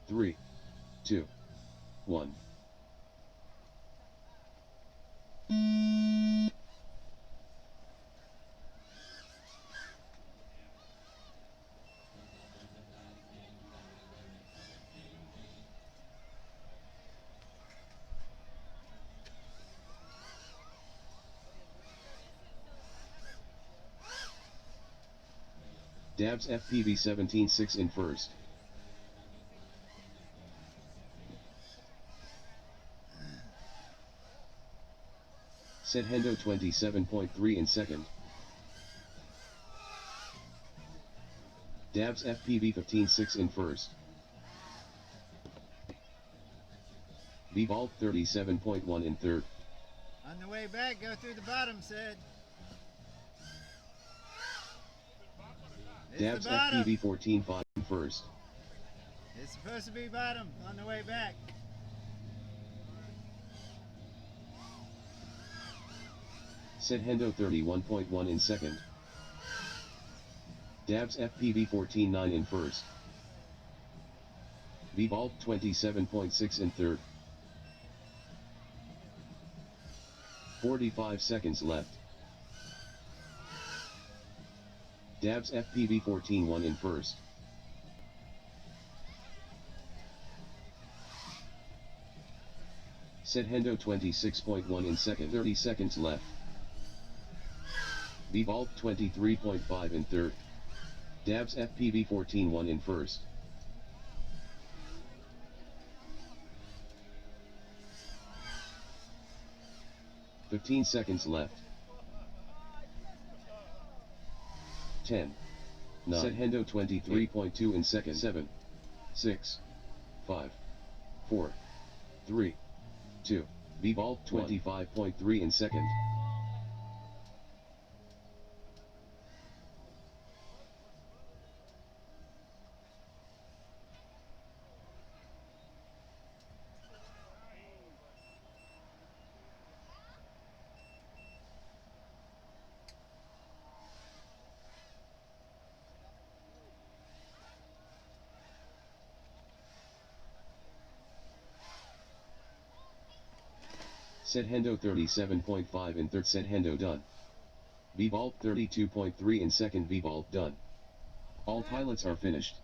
3, 2, 1. Dabs FPV 17.6 in first. Sedhendo 27.3 in second. Dabs FPV 15.6 in first. Vvault 37.1 in third. On the way back, go through the bottom, Sid. Dabs FPV 14.5 in first. It's supposed to be bottom on the way back. Sedhendo 31.1 in second. Dabs FPV 14.9 in first. Vvault 27.6 in third. 45 seconds left. Dabs FPV 14.1 in first. Sedhendo 26.1 in second. 30 seconds left. Vvault 23.5 in third. Dabs FPV 14.1 in first. "15 seconds left. 10. 9. Sedhendo 23.2 in second. 7. 6. 5. 4. 3. 2. Vvault 25.3 in second. Sedhendo 37.5 in third. Sedhendo done. Vvault 32.3 in second. Vvault done. All pilots are finished.